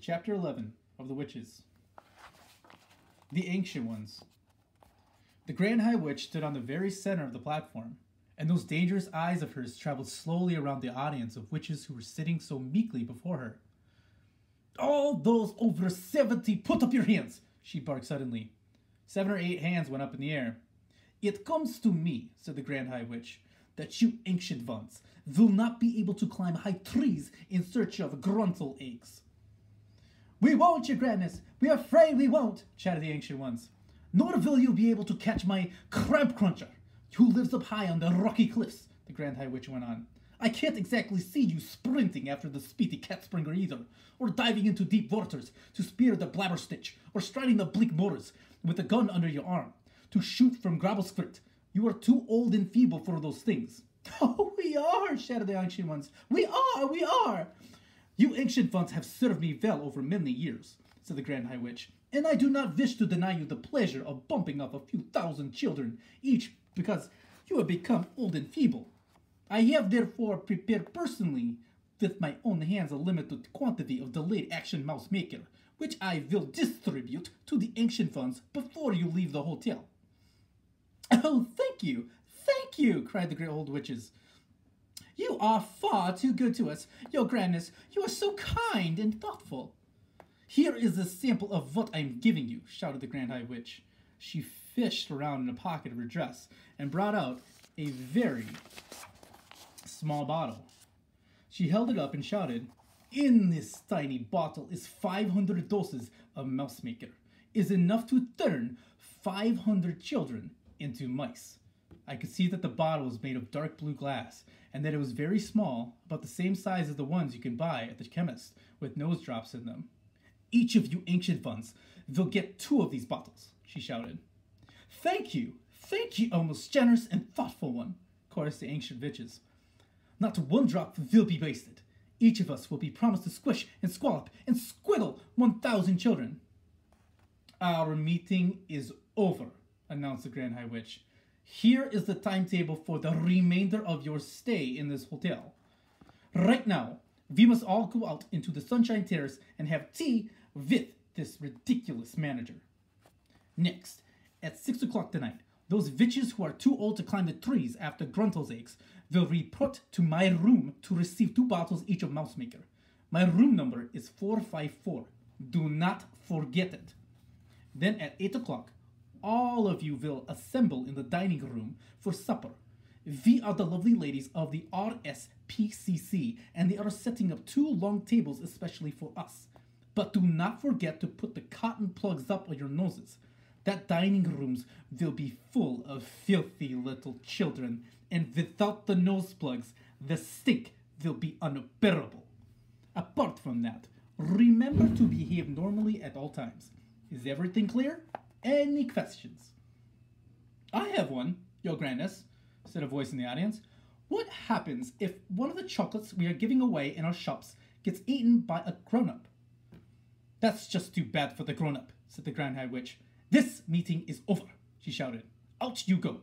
Chapter 11 of The Witches. The Ancient Ones. The Grand High Witch stood on the very center of the platform, and those dangerous eyes of hers traveled slowly around the audience of witches who were sitting so meekly before her. "All those over 70, put up your hands!" she barked suddenly. 7 or 8 hands went up in the air. "It comes to me," said the Grand High Witch, "that you ancient ones will not be able to climb high trees in search of gruntle eggs." "We won't, your grandness! We're afraid we won't!" chattered the ancient ones. "Nor will you be able to catch my crab cruncher, who lives up high on the rocky cliffs," the Grand High Witch went on. "I can't exactly see you sprinting after the speedy cat springer either, or diving into deep waters to spear the blabberstitch, or striding the bleak moors with a gun under your arm to shoot from Grabbleskrit. You are too old and feeble for those things." "Oh, we are," shouted the ancient ones. "We are! You ancient ones have served me well over many years," said the Grand High Witch, "and I do not wish to deny you the pleasure of bumping off a few thousand children each because you have become old and feeble. I have therefore prepared personally with my own hands a limited quantity of delayed action mouse maker, which I will distribute to the ancient ones before you leave the hotel." "Oh, thank you, cried the great old witches. "You are far too good to us, your grandness. You are so kind and thoughtful." "Here is a sample of what I am giving you," shouted the Grand High Witch. She fished around in a pocket of her dress and brought out a very small bottle. She held it up and shouted, "In this tiny bottle is 500 doses of mouse maker. Is enough to turn 500 children into mice." I could see that the bottle was made of dark blue glass, and that it was very small, about the same size as the ones you can buy at the chemist, with nose drops in them. "Each of you ancient ones will get 2 of these bottles," she shouted. Thank you, O most generous and thoughtful one," chorused the ancient witches. "Not 1 drop will be wasted. Each of us will be promised to squish and squallop and squiggle 1,000 children." "Our meeting is over," announced the Grand High Witch. "Here is the timetable for the remainder of your stay in this hotel. Right now, we must all go out into the Sunshine Terrace and have tea with this ridiculous manager. Next, at 6 o'clock tonight, those witches who are too old to climb the trees after Gruntle's eggs will report to my room to receive 2 bottles each of mouse maker. My room number is 454. Do not forget it. Then at 8 o'clock, all of you will assemble in the dining room for supper. We are the lovely ladies of the RSPCC, and they are setting up 2 long tables especially for us. But do not forget to put the cotton plugs up on your noses. That dining rooms will be full of filthy little children, and without the nose plugs, the stink will be unbearable. Apart from that, remember to behave normally at all times. Is everything clear? Any questions?" "I have one, your grandness," said a voice in the audience. "What happens if one of the chocolates we are giving away in our shops gets eaten by a grown-up?" "That's just too bad for the grown-up," said the Grand High Witch. "This meeting is over," she shouted. "Out you go."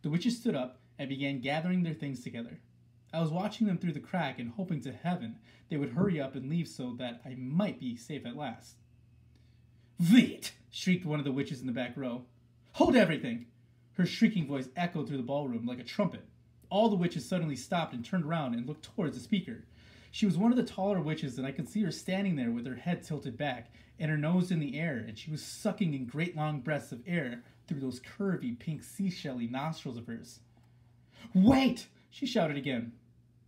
The witches stood up and began gathering their things together. I was watching them through the crack and hoping to heaven they would hurry up and leave so that I might be safe at last. "Wait!" shrieked one of the witches in the back row. "Hold everything!" Her shrieking voice echoed through the ballroom like a trumpet. All the witches suddenly stopped and turned around and looked towards the speaker. She was one of the taller witches, and I could see her standing there with her head tilted back and her nose in the air, and she was sucking in great long breaths of air through those curvy pink seashelly nostrils of hers. "Wait!" she shouted again.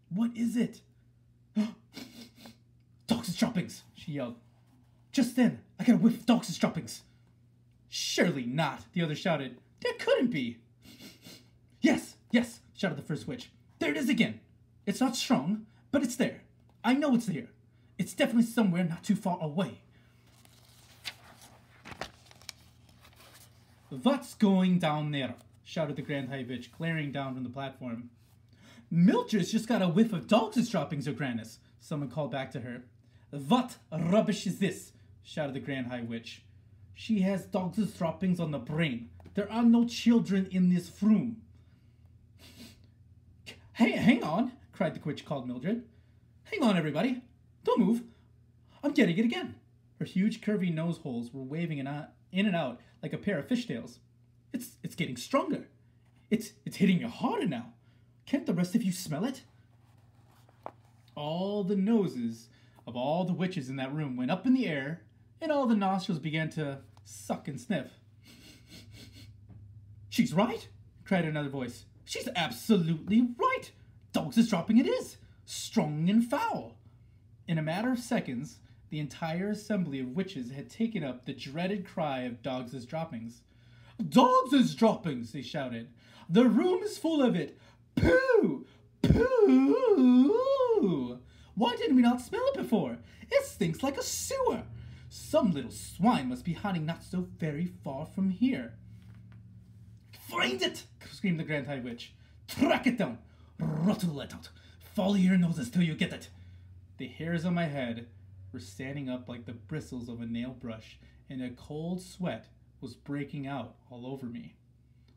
"What is it?" "Dogs' droppings!" she yelled. Just then, I got a whiff of dogs' droppings. "Surely not," the other shouted. "There couldn't be." Yes, shouted the first witch. "There it is again. It's not strong, but it's there. I know it's there. It's definitely somewhere not too far away." "What's going down there?" shouted the Grand High Witch, glaring down from the platform. "Mildred's just got a whiff of dogs' droppings, your grandness," someone called back to her. "What rubbish is this?" shouted the Grand High Witch. "She has dogs' droppings on the brain. There are no children in this room." "Hey, hang on," cried the witch called Mildred. "Hang on, everybody. Don't move. I'm getting it again. Her huge curvy nose holes were waving in and out like a pair of fishtails. It's getting stronger. It's hitting you harder now. Can't the rest of you smell it? All the noses of all the witches in that room went up in the air, and all the nostrils began to suck and sniff. She's right, cried another voice. She's absolutely right. Dogs' dropping it is. Strong and foul. In a matter of seconds, the entire assembly of witches had taken up the dreaded cry of Dogs' droppings. Dogs' droppings, they shouted. The room is full of it. Pooh! Pooh! Why did we not smell it before? It stinks like a sewer. Some little swine must be hiding not so very far from here. Find it! Screamed the Grand High Witch. Track it down. Rattle it out. Follow your noses till you get it. The hairs on my head were standing up like the bristles of a nail brush, and a cold sweat was breaking out all over me.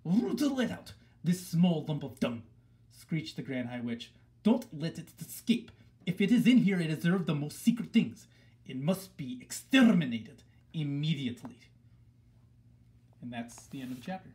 Rattle it out, this small lump of dung, screeched the Grand High Witch. Don't let it escape. If it is in here, it deserves the most secret things. It must be exterminated immediately. And that's the end of the chapter.